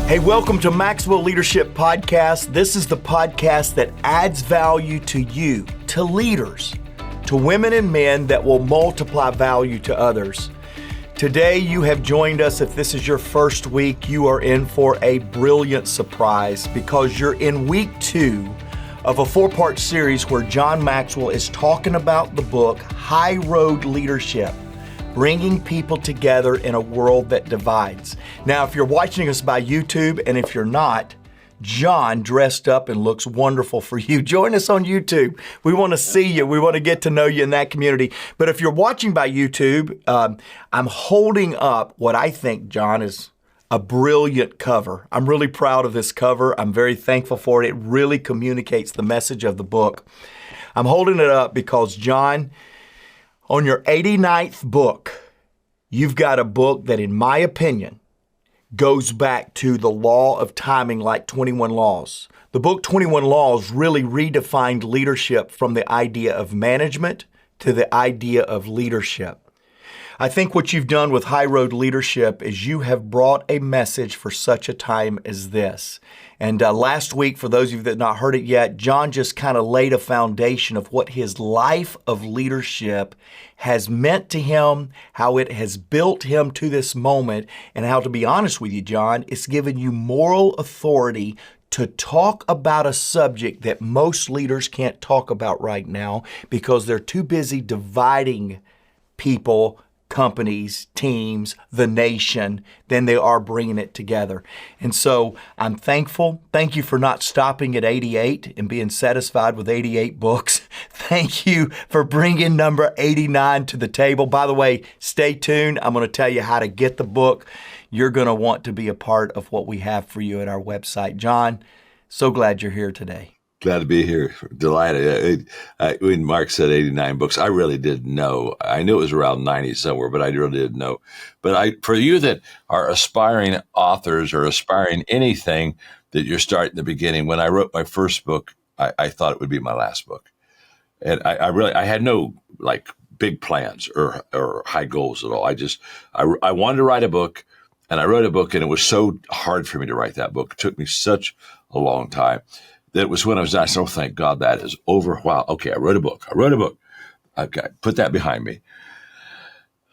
Hey, welcome to Maxwell Leadership Podcast. This is the podcast that adds value to you, to leaders, to women and men that will multiply value to others. Today, you have joined us. If this is your first week, you are in for a brilliant surprise because you're in week 2 of a 4-part series where John Maxwell is talking about the book, High Road Leadership, bringing people together in a world that divides. Now, if you're watching us by YouTube, and if you're not, John dressed up and looks wonderful for you. Join us on YouTube. We want to see you. We want to get to know you in that community. But if you're watching by YouTube, I'm holding up what I think, John, is a brilliant cover. I'm really proud of this cover. I'm very thankful for it. It really communicates the message of the book. I'm holding it up because, John, on your 89th book, you've got a book that, in my opinion, goes back to the law of timing like 21 Laws. The book 21 Laws really redefined leadership from the idea of management to the idea of leadership. I think what you've done with High Road Leadership is you have brought a message for such a time as this. And last week, for those of you that have not heard it yet, John just kind of laid a foundation of what his life of leadership has meant to him, how it has built him to this moment, and how, to be honest with you, John, it's given you moral authority to talk about a subject that most leaders can't talk about right now because they're too busy dividing people, companies, teams, the nation, than they are bringing it together. And so I'm thankful. Thank you for not stopping at 88 and being satisfied with 88 books. Thank you for bringing number 89 to the table. By the way, stay tuned. I'm going to tell you how to get the book. You're going to want to be a part of what we have for you at our website. John, so glad you're here today. Glad to be here. Delighted. When Mark said 89 books, I really didn't know. I knew it was around 90 somewhere, but I really didn't know. But for you that are aspiring authors or aspiring anything that you're starting at the beginning, when I wrote my first book, I thought it would be my last book. And I had no big plans or high goals at all. I wanted to write a book, and I wrote a book, and it was so hard for me to write that book. It took me such a long time. That was when I was asked, oh, thank God that is over. Wow. Okay, I wrote a book. Okay, put that behind me.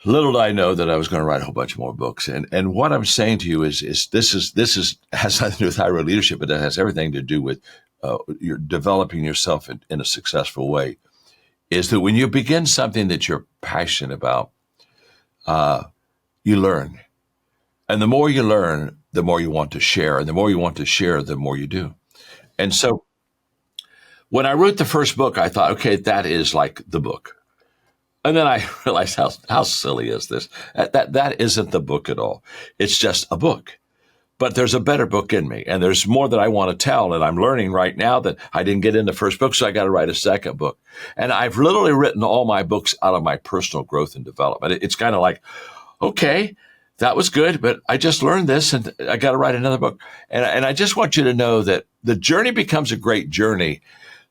Little did I know that I was going to write a whole bunch more books. And what I'm saying to you is this has nothing to do with high road leadership, but it has everything to do with you're developing yourself in a successful way. Is that when you begin something that you're passionate about, you learn. And the more you learn, the more you want to share. And the more you want to share, the more you do. And so when I wrote the first book, I thought, okay, that is like the book. And then I realized how silly is this? That isn't the book at all. It's just a book. But there's a better book in me, and there's more that I want to tell. And I'm learning right now that I didn't get in the first book, so I got to write a second book. And I've literally written all my books out of my personal growth and development. It's kind of like, okay, that was good, but I just learned this and I got to write another book. And I just want you to know that the journey becomes a great journey,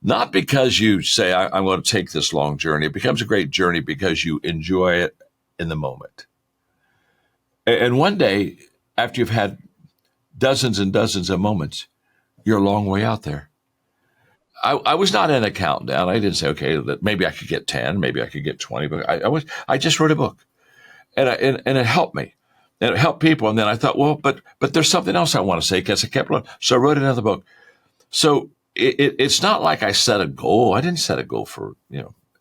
not because you say, I'm going to take this long journey. It becomes a great journey because you enjoy it in the moment. And one day, after you've had dozens and dozens of moments, you're a long way out there. I was not in a countdown. I didn't say, okay, maybe I could get 10, maybe I could get 20, but I just wrote a book and it helped me. And it helped people. And then I thought, well, but there's something else I want to say because I kept learning. So I wrote another book. So it's not like I set a goal. I didn't set a goal for,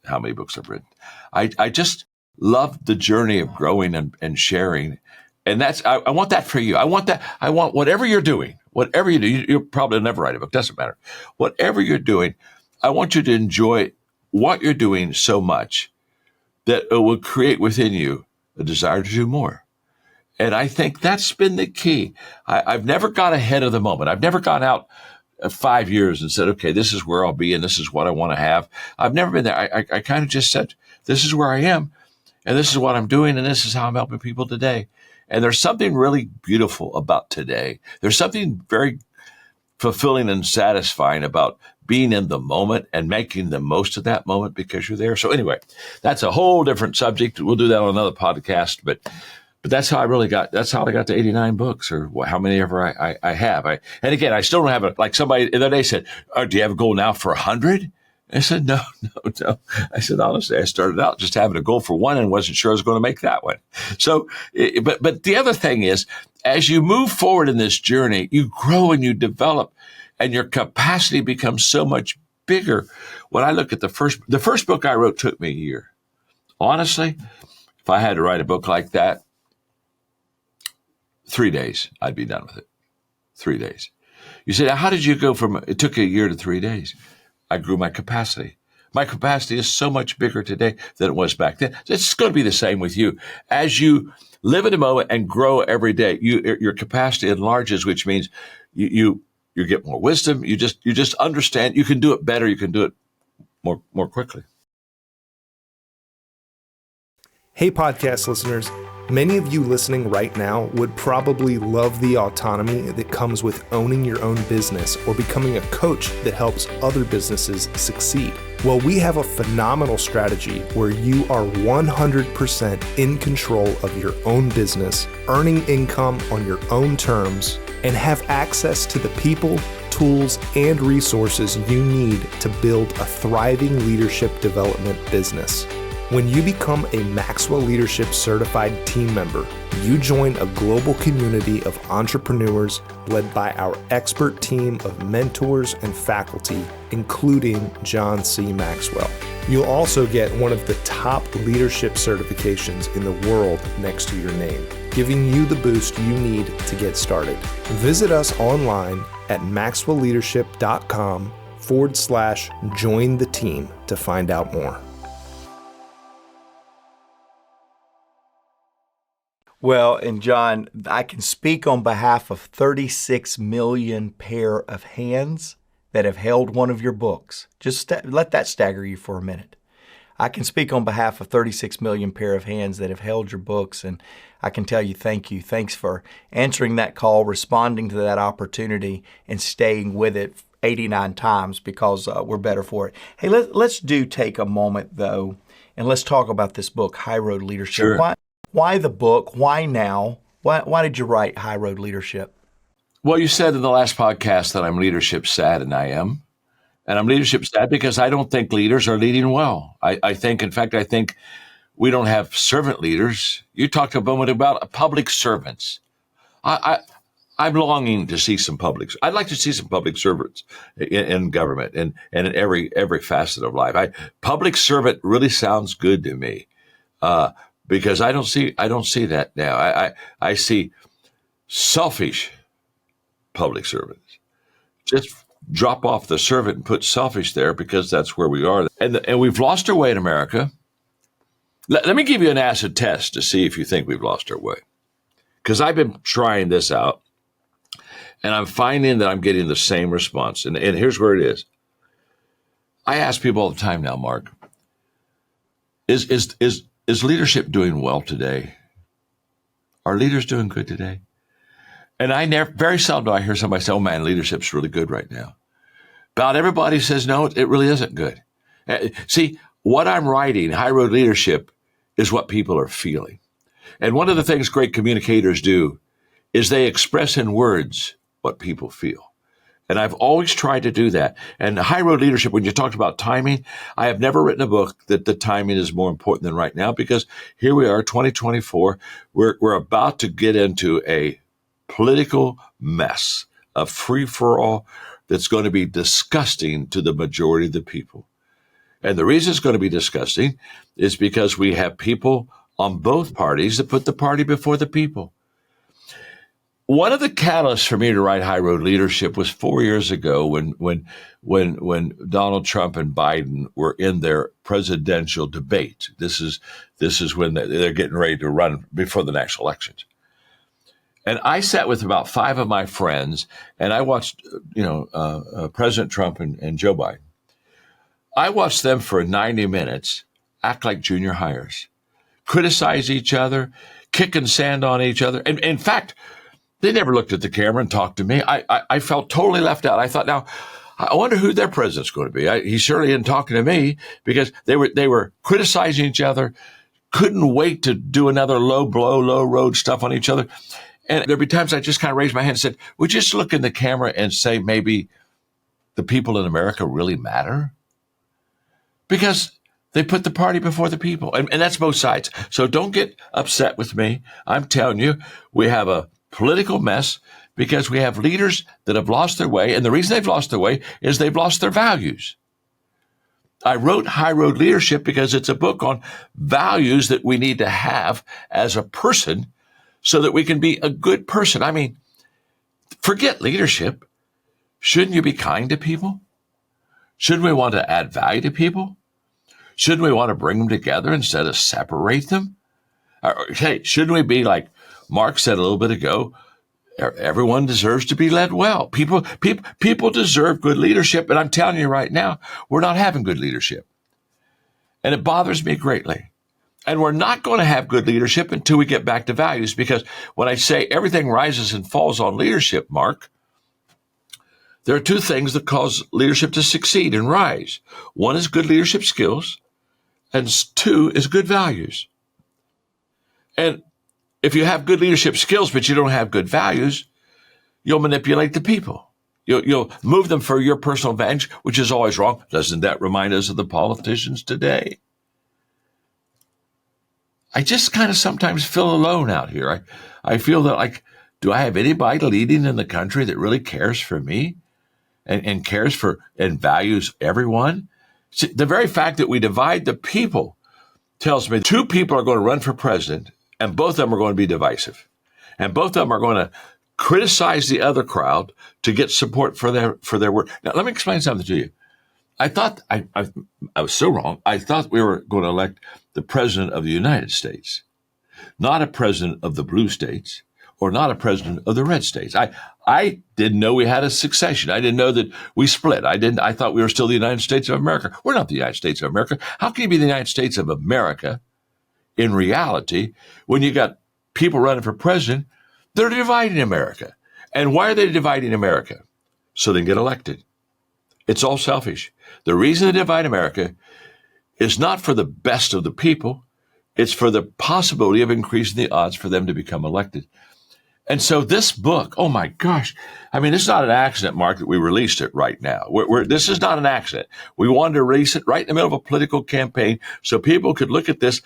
how many books I've written. I just love the journey of growing and sharing. And I want that for you. I want whatever you're doing, whatever you do, you'll probably never write a book. Doesn't matter. Whatever you're doing, I want you to enjoy what you're doing so much that it will create within you a desire to do more. And I think that's been the key. I've never got ahead of the moment. I've never gone out 5 years and said, okay, this is where I'll be and this is what I want to have. I've never been there. I kind of just said, this is where I am and this is what I'm doing and this is how I'm helping people today. And there's something really beautiful about today. There's something very fulfilling and satisfying about being in the moment and making the most of that moment because you're there. So anyway, that's a whole different subject. We'll do that on another podcast, but But that's how I got to 89 books, or how many ever I have. And again, I still don't have like somebody the other day said, "Oh, do you have a goal now for 100?" I said, no. I said, honestly, I started out just having a goal for one and wasn't sure I was going to make that one. So, but the other thing is, as you move forward in this journey, you grow and you develop, and your capacity becomes so much bigger. When I look at the first book I wrote took me a year. Honestly, if I had to write a book like that, 3 days, I'd be done with it. 3 days. You say, how did you go from, it took a year to 3 days? I grew my capacity. My capacity is so much bigger today than it was back then. It's going to be the same with you. As you live in the moment and grow every day, your capacity enlarges, which means you get more wisdom. You just understand. You can do it better. You can do it more quickly. Hey, podcast listeners. Many of you listening right now would probably love the autonomy that comes with owning your own business or becoming a coach that helps other businesses succeed. Well, we have a phenomenal strategy where you are 100% in control of your own business, earning income on your own terms, and have access to the people, tools, and resources you need to build a thriving leadership development business. When you become a Maxwell Leadership Certified team member, you join a global community of entrepreneurs led by our expert team of mentors and faculty, including John C. Maxwell. You'll also get one of the top leadership certifications in the world next to your name, giving you the boost you need to get started. Visit us online at maxwellleadership.com/join the team to find out more. Well, and John, I can speak on behalf of 36 million pair of hands that have held one of your books. Just let that stagger you for a minute. I can speak on behalf of 36 million pair of hands that have held your books, and I can tell you thank you. Thanks for answering that call, responding to that opportunity, and staying with it 89 times because we're better for it. Hey, let's take a moment, though, and let's talk about this book, High Road Leadership. Sure. Why the book? Why now? Why did you write High Road Leadership? Well, you said in the last podcast that I'm leadership sad, and I am. And I'm leadership sad because I don't think leaders are leading well. I think we don't have servant leaders. You talked a moment about public servants. I'm longing to see some I'd like to see some public servants in government and in every facet of life. Public servant really sounds good to me. Because I don't see that now. I see selfish public servants. Just drop off the servant and put selfish there because that's where we are. And we've lost our way in America. Let me give you an acid test to see if you think we've lost our way. Because I've been trying this out, and I'm finding that I'm getting the same response. And here's where it is. I ask people all the time now, Mark, is leadership doing well today? Are leaders doing good today? And very seldom do I hear somebody say, oh man, leadership's really good right now. About everybody says, no, it really isn't good. See, what I'm writing, High Road Leadership, is what people are feeling. And one of the things great communicators do is they express in words what people feel. And I've always tried to do that. And High Road Leadership, when you talked about timing, I have never written a book that the timing is more important than right now, because here we are, 2024. We're about to get into a political mess, a free-for-all that's going to be disgusting to the majority of the people. And the reason it's going to be disgusting is because we have people on both parties that put the party before the people. One of the catalysts for me to write High Road Leadership was 4 years ago when Donald Trump and Biden were in their presidential debate. This is when they're getting ready to run before the next elections. And I sat with about 5 of my friends, and I watched, President Trump and Joe Biden. I watched them for 90 minutes act like junior hires, criticize each other, kicking sand on each other. And in fact, they never looked at the camera and talked to me. I felt totally left out. I thought, now, I wonder who their president's going to be. He certainly isn't talking to me, because they were criticizing each other, couldn't wait to do another low blow, low road stuff on each other. And there'd be times I just kind of raised my hand and said, would you just look in the camera and say maybe the people in America really matter? Because they put the party before the people. And that's both sides. So don't get upset with me. I'm telling you, we have a political mess because we have leaders that have lost their way. And the reason they've lost their way is they've lost their values. I wrote High Road Leadership because it's a book on values that we need to have as a person so that we can be a good person. I mean, forget leadership. Shouldn't you be kind to people? Shouldn't we want to add value to people? Shouldn't we want to bring them together instead of separate them? Hey, shouldn't we be like Mark said a little bit ago? Everyone deserves to be led well. People deserve good leadership. And I'm telling you right now, we're not having good leadership. And it bothers me greatly. And we're not going to have good leadership until we get back to values. Because when I say everything rises and falls on leadership, Mark, there are two things that cause leadership to succeed and rise. One is good leadership skills, and two is good values. And if you have good leadership skills, but you don't have good values, you'll manipulate the people. You'll move them for your personal advantage, which is always wrong. Doesn't that remind us of the politicians today? I just kind of sometimes feel alone out here. I feel that, like, do I have anybody leading in the country that really cares for me and cares for and values everyone? See, the very fact that we divide the people tells me two people are going to run for president, and both of them are going to be divisive. And both of them are going to criticize the other crowd to get support for their work. Now, let me explain something to you. I thought I was so wrong. I thought we were going to elect the president of the United States, not a president of the blue states or not a president of the red states. I didn't know we had a succession. I didn't know that we split. I thought we were still the United States of America. We're not the United States of America. How can you be the United States of America in reality when you got people running for president? They're dividing America. And why are they dividing America? So they can get elected. It's all selfish. The reason they divide America is not for the best of the people. It's for the possibility of increasing the odds for them to become elected. And so this book, oh my gosh, I mean, it's not an accident, Mark, that we released it right now. This is not an accident. We wanted to release it right in the middle of a political campaign so people could look at this.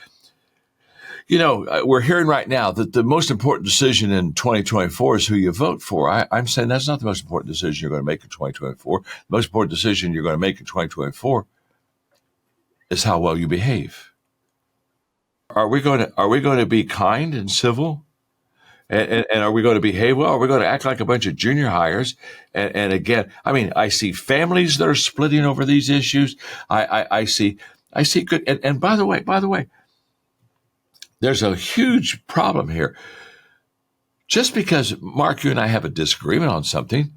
You know, we're hearing right now that the most important decision in 2024 is who you vote for. I'm saying that's not the most important decision you're going to make in 2024. The most important decision you're going to make in 2024 is how well you behave. Are we going to be kind and civil? And are we going to behave well? Are we going to act like a bunch of junior hires? And again, I mean, I see families that are splitting over these issues. I see good. And by the way, there's a huge problem here. Just because, Mark, you and I have a disagreement on something,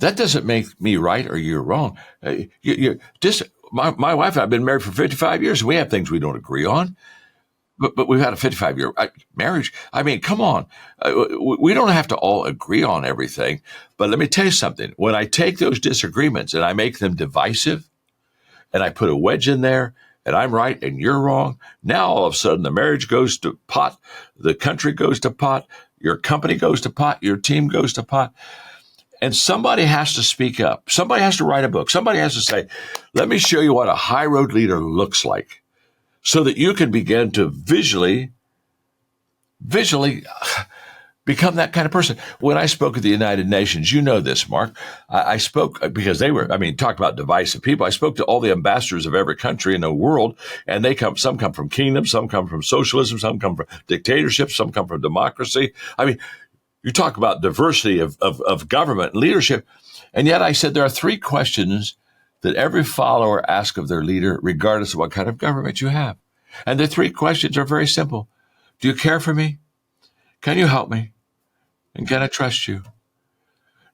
that doesn't make me right or you're wrong. My wife and I have been married for 55 years, and we have things we don't agree on. But we've had a 55-year marriage. I mean, come on. We don't have to all agree on everything. But let me tell you something. When I take those disagreements and I make them divisive, and I put a wedge in there, and I'm right and you're wrong, now all of a sudden the marriage goes to pot, the country goes to pot, your company goes to pot, your team goes to pot. And somebody has to speak up. Somebody has to write a book. Somebody has to say, let me show you what a high road leader looks like, so that you can begin to visually become that kind of person. When I spoke at the United Nations, you know this, Mark, I spoke because talk about divisive people. I spoke to all the ambassadors of every country in the world, and some come from kingdoms, some come from socialism, some come from dictatorship, some come from democracy. I mean, you talk about diversity of government and leadership. And yet I said there are three questions that every follower asks of their leader, regardless of what kind of government you have. And the three questions are very simple. Do you care for me? Can you help me? And can I trust you?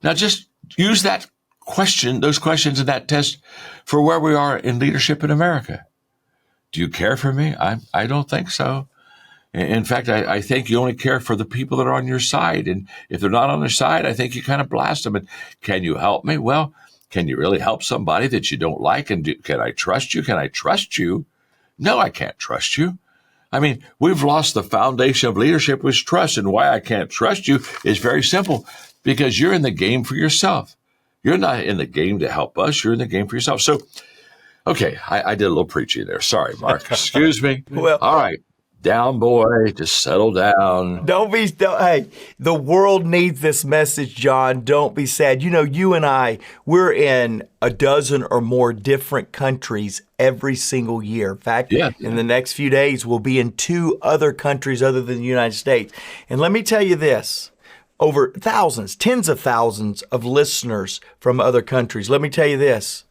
Now just use those questions in that test for where we are in leadership in America. Do you care for me? I don't think so. In fact, I think you only care for the people that are on your side. And if they're not on their side, I think you kind of blast them. And can you help me? Well, can you really help somebody that you don't like? And can I trust you? Can I trust you? No, I can't trust you. I mean, we've lost the foundation of leadership, which is trust. And why I can't trust you is very simple, because you're in the game for yourself. You're not in the game to help us. You're in the game for yourself. So, okay, I did a little preaching there. Sorry, Mark. Excuse me. Well, all right. Down, boy. Just settle down. Hey, the world needs this message, John. Don't be sad. You know, you and I, we're in a dozen or more different countries every single year. In fact, in the next few days, we'll be in 2 other countries other than the United States. And let me tell you this, over thousands, tens of thousands of listeners from other countries. Let me tell you this,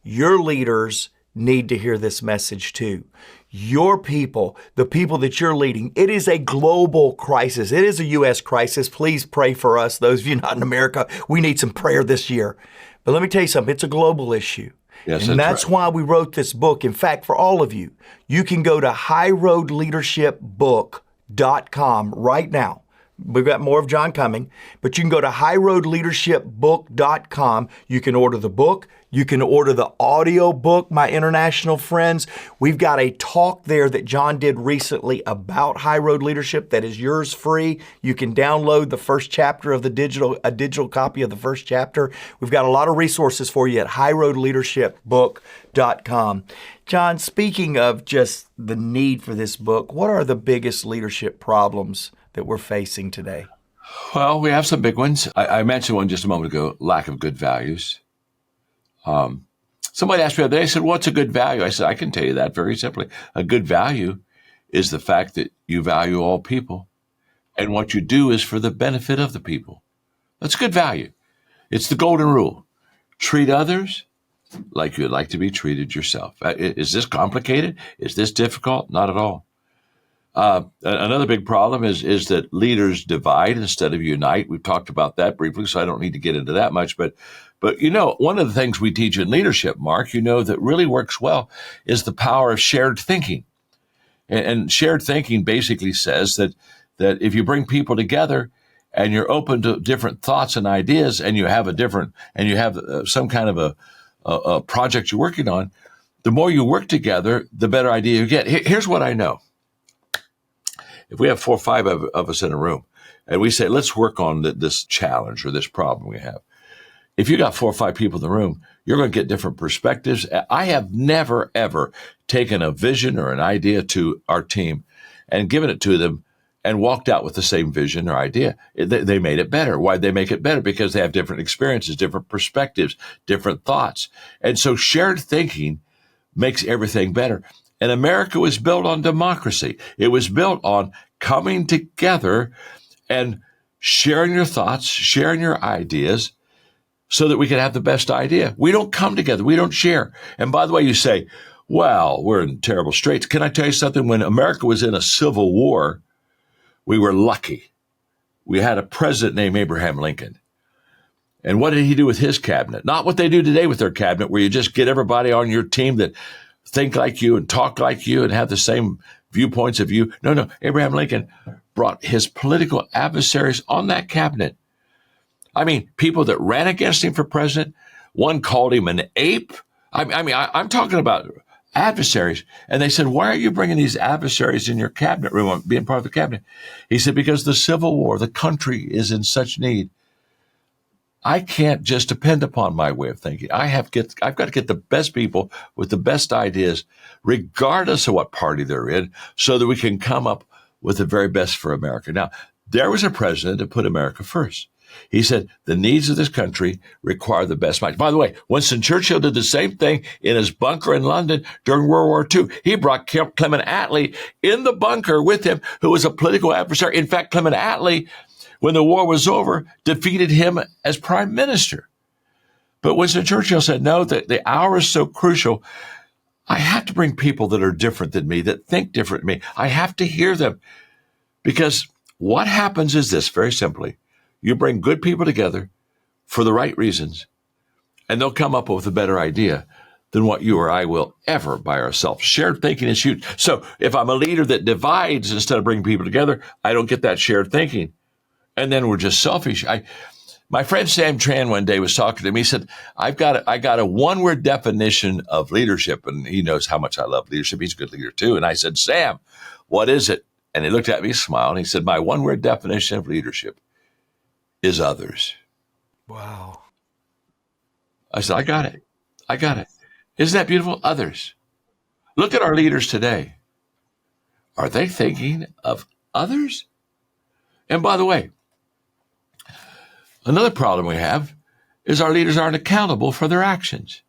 your leaders need to hear this message too. Your people, the people that you're leading, it is a global crisis. It is a U.S. crisis. Please pray for us. Those of you not in America, we need some prayer this year. But let me tell you something, it's a global issue. Yes, and that's right. why we wrote this book. In fact, for all of you, you can go to highroadleadershipbook.com right now. We've got more of John coming, but you can go to highroadleadershipbook.com. You can order the book. You can order the audio book, my international friends. We've got a talk there that John did recently about high road leadership that is yours free. You can download the first chapter of a digital copy of the first chapter. We've got a lot of resources for you at highroadleadershipbook.com. John, speaking of just the need for this book, what are the biggest leadership problems that we're facing today? Well, we have some big ones. I mentioned one just a moment ago, lack of good values. Somebody asked me the other day, I said, what's a good value? I said, I can tell you that very simply. A good value is the fact that you value all people, and what you do is for the benefit of the people. That's a good value. It's the golden rule. Treat others like you'd like to be treated yourself. Is this complicated? Is this difficult? Not at all. Another big problem is that leaders divide instead of unite. We've talked about that briefly, so I don't need to get into that much. But you know, one of the things we teach in leadership, Mark, you know, that really works well is the power of shared thinking. And shared thinking basically says that if you bring people together and you're open to different thoughts and ideas, and you have some kind of a project you're working on, the more you work together, the better idea you get. Here's what I know. If we have 4 or 5 of us in a room and we say, let's work on this challenge or this problem we have. If you got 4 or 5 people in the room, you're going to get different perspectives. I have never, ever taken a vision or an idea to our team and given it to them and walked out with the same vision or idea. They made it better. Why'd they make it better? Because they have different experiences, different perspectives, different thoughts. And so shared thinking makes everything better. And America was built on democracy. It was built on coming together and sharing your thoughts, sharing your ideas so that we can have the best idea. We don't come together. We don't share. And by the way, you say, well, we're in terrible straits. Can I tell you something? When America was in a civil war, we were lucky. We had a president named Abraham Lincoln. And what did he do with his cabinet? Not what they do today with their cabinet, where you just get everybody on your team that think like you and talk like you and have the same viewpoints of you. No. Abraham Lincoln brought his political adversaries on that cabinet. I mean, people that ran against him for president, one called him an ape. I'm talking about adversaries. And they said, why are you bringing these adversaries in your cabinet room, being part of the cabinet? He said, because the Civil War, the country is in such need. I can't just depend upon my way of thinking. I've got to get the best people with the best ideas, regardless of what party they're in, so that we can come up with the very best for America. Now, there was a president that put America first. He said, the needs of this country require the best minds. By the way, Winston Churchill did the same thing in his bunker in London during World War II. He brought Clement Attlee in the bunker with him, who was a political adversary. In fact, Clement Attlee, when the war was over, defeated him as prime minister. But Winston Churchill said, no, the hour is so crucial. I have to bring people that are different than me, that think different than me. I have to hear them. Because what happens is this, very simply. You bring good people together for the right reasons, and they'll come up with a better idea than what you or I will ever by ourselves. Shared thinking is huge. So if I'm a leader that divides instead of bringing people together, I don't get that shared thinking. And then we're just selfish. My friend Sam Tran one day was talking to me. He said, I got a one-word definition of leadership, and he knows how much I love leadership. He's a good leader too. And I said, Sam, what is it? And he looked at me, smiled, and he said, my one-word definition of leadership is others. Wow. I said, I got it. I got it. Isn't that beautiful? Others. Look at our leaders today. Are they thinking of others? And by the way, another problem we have is our leaders aren't accountable for their actions.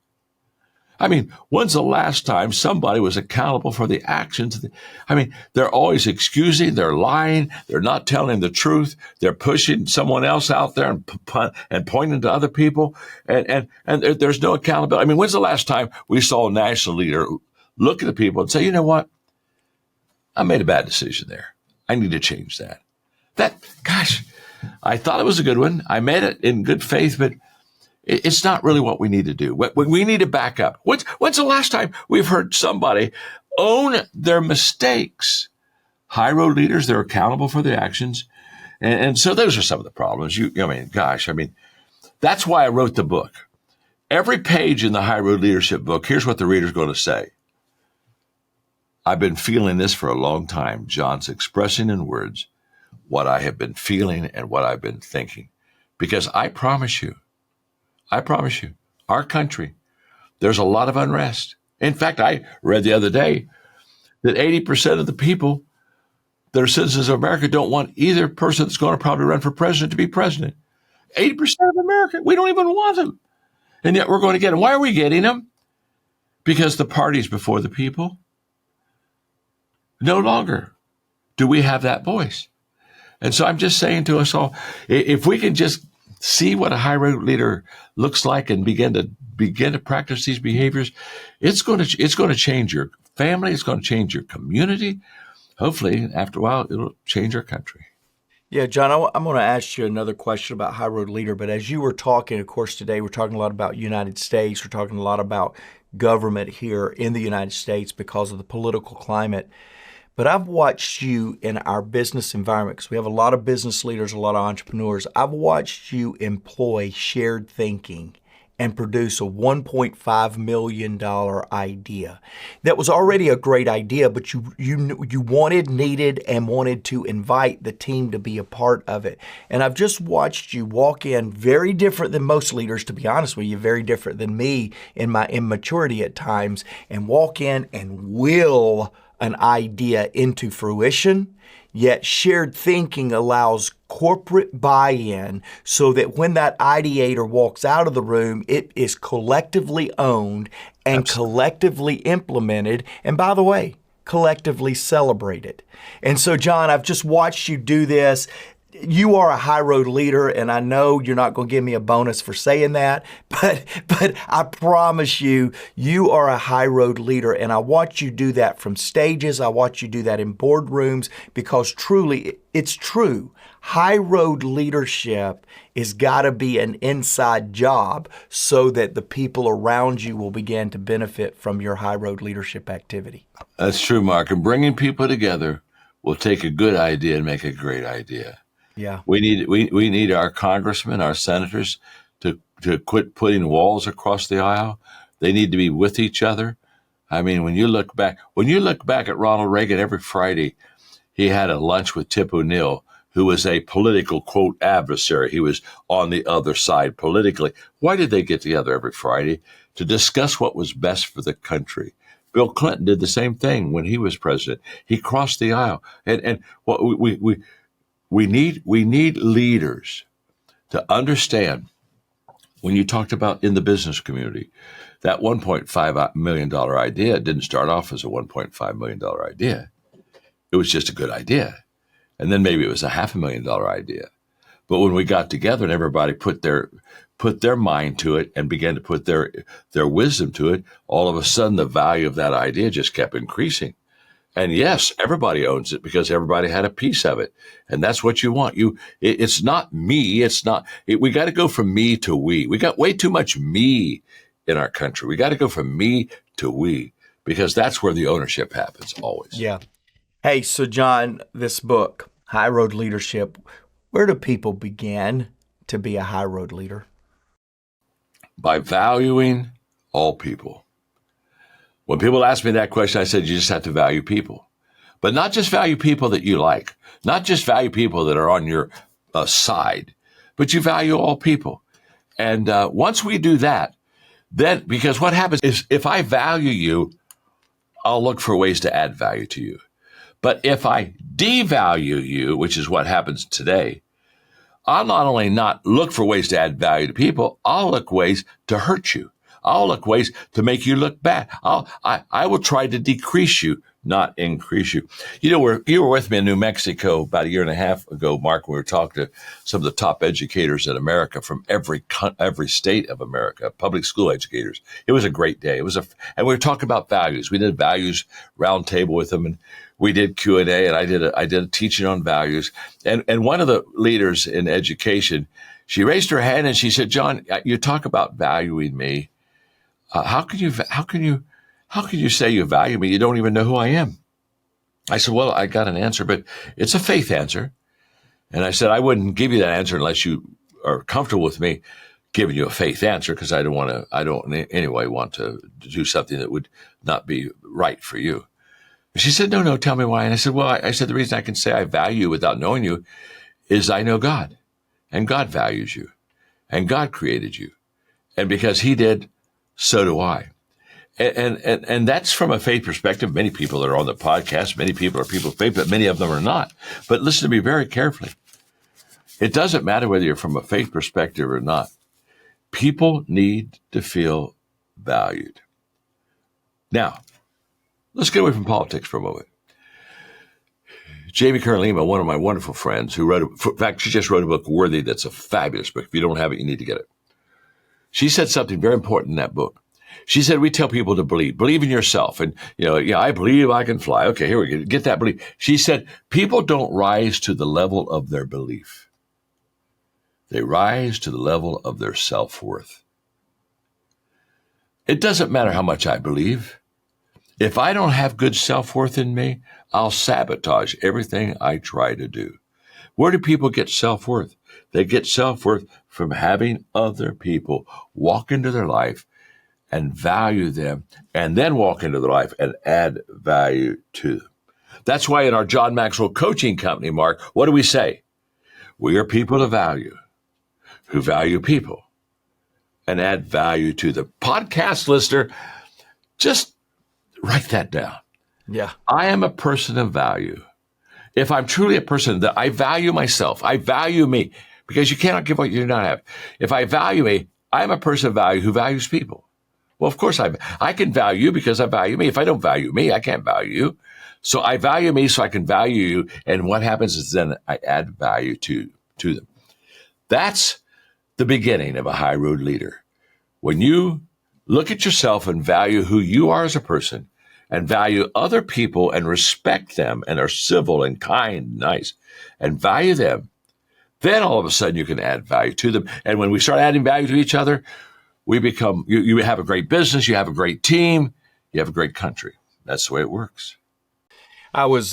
I mean, when's the last time somebody was accountable for the actions? I mean, they're always excusing, they're lying, they're not telling the truth, they're pushing someone else out there and pointing to other people, and there's no accountability. I mean, when's the last time we saw a national leader look at the people and say, you know what? I made a bad decision there. I need to change that. Gosh, I thought it was a good one. I made it in good faith, but it's not really what we need to do. We need to back up. When's the last time we've heard somebody own their mistakes? High road leaders, they're accountable for their actions. And so those are some of the problems. That's why I wrote the book. Every page in the High Road Leadership book, here's what the reader's going to say. I've been feeling this for a long time. John's expressing in words what I have been feeling and what I've been thinking. Because I promise you, our country, there's a lot of unrest. In fact, I read the other day that 80% of the people that are citizens of America don't want either person that's going to probably run for president to be president. 80% of America, we don't even want them. And yet we're going to get them. Why are we getting them? Because the party's before the people. No longer do we have that voice. And so I'm just saying to us all, if we can just see what a high road leader looks like and begin to practice these behaviors, it's going to change your family. It's going to change your community. Hopefully, after a while, it'll change our country. Yeah, John, I'm going to ask you another question about high road leader. But as you were talking, of course, today we're talking a lot about United States. We're talking a lot about government here in the United States because of the political climate. But I've watched you in our business environment, because we have a lot of business leaders, a lot of entrepreneurs. I've watched you employ shared thinking and produce a $1.5 million idea that was already a great idea, but you wanted, needed, and wanted to invite the team to be a part of it. And I've just watched you walk in very different than most leaders, to be honest with you, very different than me in my immaturity at times, and walk in and will an idea into fruition. Yet shared thinking allows corporate buy-in so that when that ideator walks out of the room, it is collectively owned and collectively implemented. And by the way, collectively celebrated. And so, John, I've just watched you do this. You are a high road leader, and I know you're not going to give me a bonus for saying that, but I promise you, you are a high road leader, and I watch you do that from stages. I watch you do that in boardrooms, because truly, it's true. High road leadership has got to be an inside job so that the people around you will begin to benefit from your high road leadership activity. That's true, Mark. And bringing people together will take a good idea and make a great idea. Yeah, we need our congressmen, our senators to quit putting walls across the aisle. They need to be with each other. I mean, when you look back at Ronald Reagan, every Friday he had a lunch with Tip O'Neill, who was a political, quote, adversary. He was on the other side politically. Why did they get together every Friday? To discuss what was best for the country. Bill Clinton did the same thing when he was president. He crossed the aisle, and what we need leaders to understand. When you talked about in the business community, that $1.5 million idea didn't start off as a $1.5 million idea. It was just a good idea. And then maybe it was a $500,000 idea. But when we got together and everybody put their mind to it and began to put their wisdom to it, all of a sudden the value of that idea just kept increasing. And yes, everybody owns it because everybody had a piece of it. And that's what you want. It's not me. We got to go from me to we. We got way too much me in our country. We got to go from me to we, because that's where the ownership happens always. Yeah. Hey, so John, this book, High Road Leadership, where do people begin to be a high road leader? By valuing all people. When people ask me that question, I said, you just have to value people. But not just value people that you like, not just value people that are on your side, but you value all people. And once we do that, then, because what happens is if I value you, I'll look for ways to add value to you. But if I devalue you, which is what happens today, I'll not only not look for ways to add value to people, I'll look ways to hurt you. I'll look ways to make you look bad. I will try to decrease you, not increase you. You were with me in New Mexico about a year and a half ago, Mark, when we were talking to some of the top educators in America from every state of America, public school educators. It was a great day. And we were talking about values. We did a values roundtable with them, and we did Q&A, and I did a teaching on values. And one of the leaders in education, she raised her hand and she said, John, you talk about valuing me. How can you say you value me? You don't even know who I am. I said, well, I got an answer, but it's a faith answer. And I said, I wouldn't give you that answer unless you are comfortable with me giving you a faith answer, because I don't in any way want to do something that would not be right for you. She said, no, tell me why. And I said, well, I said, the reason I can say I value you without knowing you is I know God, and God values you, and God created you. And because he did, so do I. And that's from a faith perspective. Many people that are on the podcast, many people are people of faith, but many of them are not. But listen to me very carefully. It doesn't matter whether you're from a faith perspective or not. People need to feel valued. Now, let's get away from politics for a moment. Jamie Kern-Lima, one of my wonderful friends, in fact, she just wrote a book, Worthy, that's a fabulous book. If you don't have it, you need to get it. She said something very important in that book. She said, we tell people to believe in yourself. And, I believe I can fly. Okay, here we go. Get that belief. She said, people don't rise to the level of their belief. They rise to the level of their self-worth. It doesn't matter how much I believe. If I don't have good self-worth in me, I'll sabotage everything I try to do. Where do people get self-worth? They get self-worth from having other people walk into their life and value them, and then walk into their life and add value to them. That's why in our John Maxwell coaching company, Mark, what do we say? We are people of value who value people and add value to them. Podcast listener, just write that down. Yeah. I am a person of value. If I'm truly a person that I value myself, I value me, because you cannot give what you do not have. If I value me, I am a person of value who values people. Well, of course, I can value you because I value me. If I don't value me, I can't value you. So I value me so I can value you. And what happens is then I add value to them. That's the beginning of a high road leader. When you look at yourself and value who you are as a person, and value other people and respect them and are civil and kind and nice and value them, then all of a sudden you can add value to them. And when we start adding value to each other, we become, you have a great business, you have a great team, you have a great country. That's the way it works. I was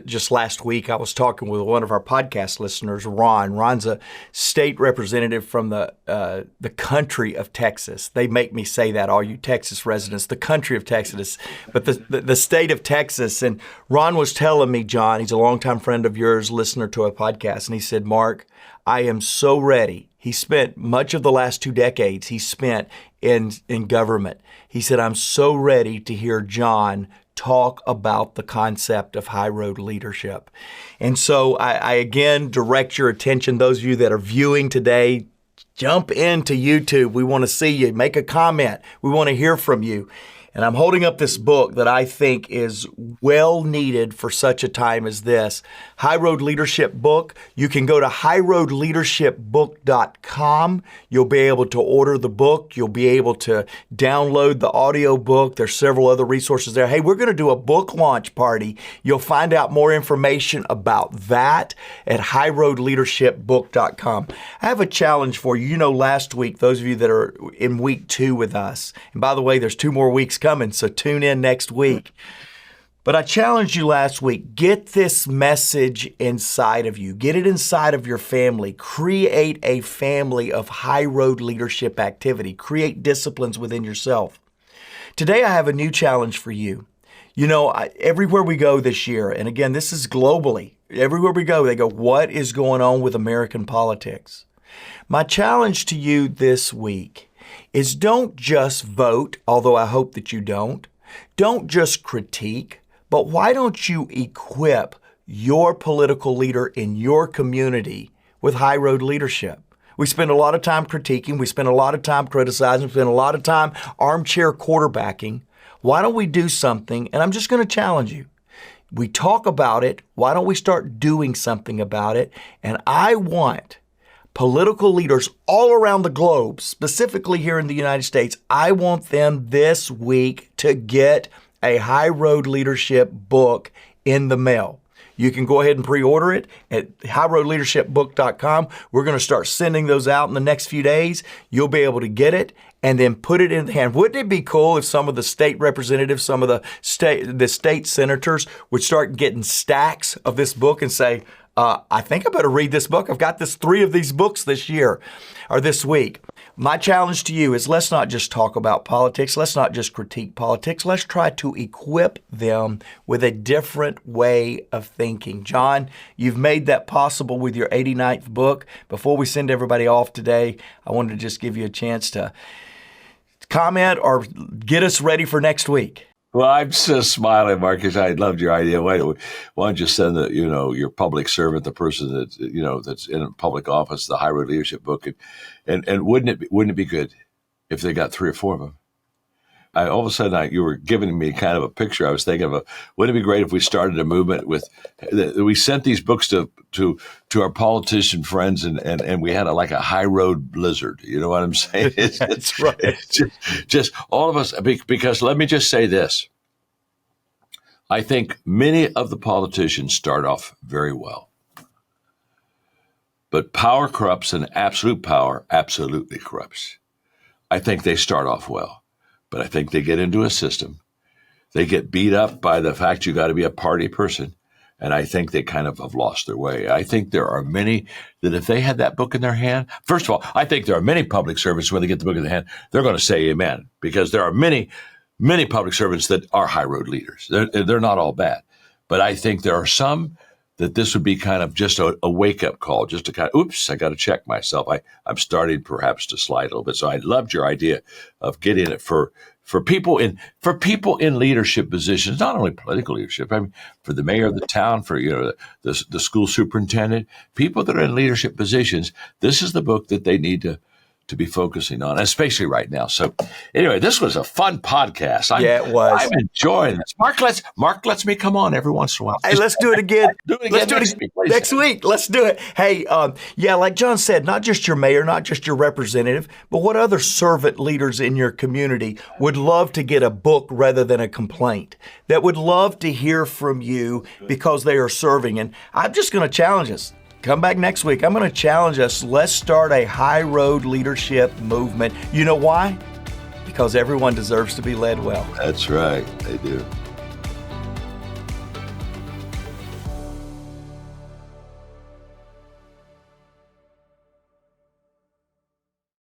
just last week, I was talking with one of our podcast listeners, Ron. Ron's a state representative from the country of Texas. They make me say that, all you Texas residents, the country of Texas, but the state of Texas. And Ron was telling me, John, he's a longtime friend of yours, listener to a podcast, and he said, Mark, I am so ready. He spent much of the last 2 decades he spent in government. He said, I'm so ready to hear John talk about the concept of high road leadership. And so I again direct your attention, those of you that are viewing today, jump into YouTube. We want to see you. Make a comment. We want to hear from you. And I'm holding up this book that I think is well needed for such a time as this. High Road Leadership book. You can go to highroadleadershipbook.com. You'll be able to order the book. You'll be able to download the audio book. There's several other resources there. Hey, we're going to do a book launch party. You'll find out more information about that at highroadleadershipbook.com. I have a challenge for you. You know, last week, those of you that are in week 2 with us, and by the way, there's 2 more weeks coming, so tune in next week. But I challenged you last week, get this message inside of you. Get it inside of your family. Create a family of high road leadership activity. Create disciplines within yourself. Today I have a new challenge for you. You know, everywhere we go this year, and again, this is globally, everywhere we go, they go, what is going on with American politics? My challenge to you this week is don't just vote, although I hope that you don't. Don't just critique. But why don't you equip your political leader in your community with high road leadership? We spend a lot of time critiquing. We spend a lot of time criticizing. We spend a lot of time armchair quarterbacking. Why don't we do something? And I'm just going to challenge you. We talk about it. Why don't we start doing something about it? And I want political leaders all around the globe, specifically here in the United States, I want them this week to get a high road leadership book in the mail. You can go ahead and pre-order it at highroadleadershipbook.com. We're going to start sending those out in the next few days. You'll be able to get it and then put it in the hand. Wouldn't it be cool if some of the state representatives, some of the state senators would start getting stacks of this book and say, I think I better read this book. I've got 3 of these books this year or this week. My challenge to you is let's not just talk about politics. Let's not just critique politics. Let's try to equip them with a different way of thinking. John, you've made that possible with your 89th book. Before we send everybody off today, I wanted to just give you a chance to comment or get us ready for next week. Well, I'm just smiling, Marcus. I loved your idea. Why don't you send your public servant, the person that that's in public office, the high road leadership book, and wouldn't it be good if they got 3 or 4 of them? All of a sudden, you were giving me kind of a picture. I was thinking of wouldn't it be great if we started a movement we sent these books to our politician friends and we had like a high road blizzard. You know what I'm saying? That's right. It's just all of us, because let me just say this. I think many of the politicians start off very well. But power corrupts and absolute power absolutely corrupts. I think they start off well. But I think they get into a system. They get beat up by the fact you got to be a party person. And I think they kind of have lost their way. I think there are many that if they had that book in their hand, first of all, I think there are many public servants when they get the book in their hand, they're going to say amen, because there are many, many public servants that are high road leaders. They're not all bad. But I think there are some that this would be kind of just a wake-up call, just to kind of, oops, I got to check myself. I'm starting perhaps to slide a little bit. So I loved your idea of getting it for people in leadership positions, not only political leadership. I mean, for the mayor of the town, for the school superintendent, people that are in leadership positions. This is the book that they need to be focusing on, especially right now. So anyway, this was a fun podcast. It was. I'm enjoying this. Mark lets me come on every once in a while. Hey, let's do it again. Let's do it next week. Let's do it. Hey, like John said, not just your mayor, not just your representative, but what other servant leaders in your community would love to get a book rather than a complaint, that would love to hear from you because they are serving. And I'm just going to challenge us. Come back next week. I'm going to challenge us. Let's start a high road leadership movement. You know why? Because everyone deserves to be led well. That's right. They do.